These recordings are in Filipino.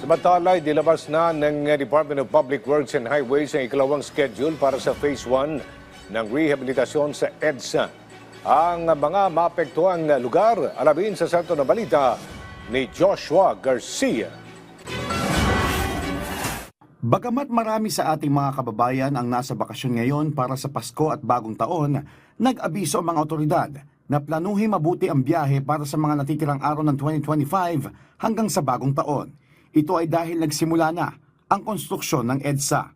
Samantala, dilabas na ng Department of Public Works and Highways ang ikalawang schedule para sa Phase 1 ng rehabilitasyon sa EDSA. Ang mga maapektuang lugar, alamin sa sentro ng balita ni Joshua Garcia. Bagamat marami sa ating mga kababayan ang nasa bakasyon ngayon para sa Pasko at Bagong Taon, nag-abiso ang mga otoridad na planuhin mabuti ang biyahe para sa mga natitirang araw ng 2025 hanggang sa Bagong Taon. Ito ay dahil nagsimula na ang konstruksyon ng EDSA.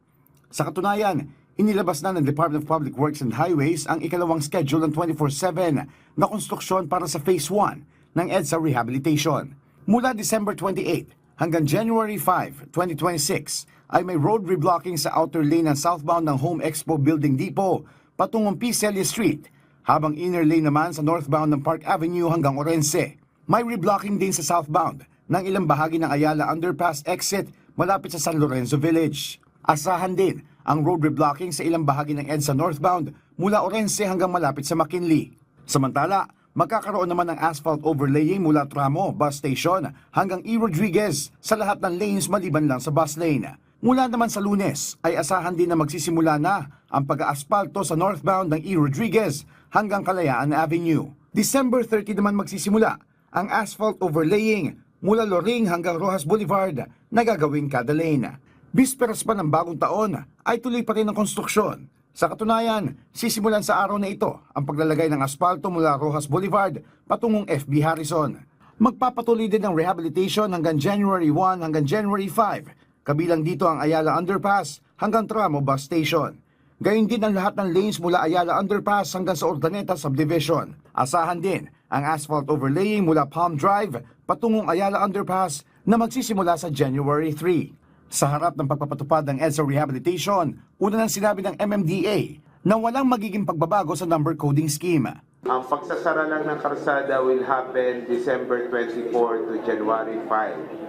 Sa katunayan, inilabas na ng Department of Public Works and Highways ang ikalawang schedule ng 24/7 na konstruksyon para sa Phase 1 ng EDSA Rehabilitation. Mula December 28 hanggang January 5, 2026 ay may road reblocking sa outer lane ng southbound ng Home Expo Building Depot patungong P. Celia Street, habang inner lane naman sa northbound ng Park Avenue hanggang Orense. May reblocking din sa southbound ng ilang bahagi ng Ayala Underpass exit malapit sa San Lorenzo Village. Asahan din ang road reblocking sa ilang bahagi ng EDSA northbound mula Orense hanggang malapit sa McKinley. Samantala, magkakaroon naman ng asphalt overlaying mula Tramo Bus Station hanggang E. Rodriguez sa lahat ng lanes maliban lang sa bus lane. Mula naman sa Lunes ay asahan din na magsisimula na ang pag-aaspalto sa northbound ng E. Rodriguez hanggang Kalayaan Avenue. December 30 naman magsisimula ang asphalt overlaying mula Loring hanggang Rojas Boulevard na gagawin kada lane. Bisperas pa ng Bagong Taon ay tuloy pa rin ang konstruksyon. Sa katunayan, sisimulan sa araw na ito ang paglalagay ng aspalto mula Rojas Boulevard patungong FB Harrison. Magpapatuloy din ang rehabilitation hanggang January 1 hanggang January 5. Kabilang dito ang Ayala Underpass hanggang Tramo Bus Station. Gayun din ang lahat ng lanes mula Ayala Underpass hanggang sa Urdaneta Subdivision. Asahan din ang asphalt overlaying mula Palm Drive patungong Ayala Underpass na magsisimula sa January 3. Sa harap ng pagpapatupad ng EDSA Rehabilitation, una nang sinabi ng MMDA na walang magiging pagbabago sa number coding scheme. Ang pagsasara lang ng karsada will happen December 24 to January 5.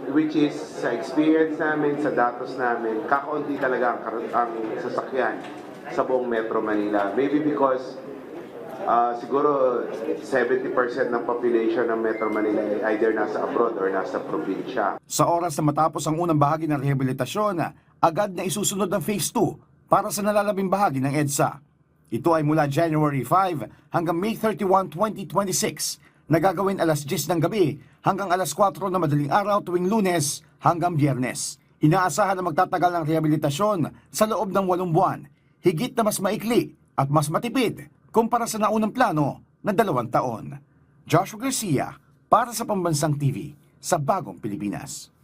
Which is sa experience namin, sa datos namin, kakaunti talaga ang sasakyan sa buong Metro Manila. Maybe because siguro 70% ng population ng Metro Manila ay either nasa abroad or nasa probinsya. Sa oras na matapos ang unang bahagi ng rehabilitasyon, agad na isusunod ang Phase 2 para sa nalalabing bahagi ng EDSA. Ito ay mula January 5 hanggang May 31, 2026, na gagawin alas 10 ng gabi hanggang alas 4 na madaling araw tuwing Lunes hanggang Biyernes. Inaasahan na magtatagal ang rehabilitasyon sa loob ng 8 buwan, higit na mas maikli at mas matipid kumpara sa naunang plano na 2 taon. Joshua Garcia para sa Pambansang TV sa Bagong Pilipinas.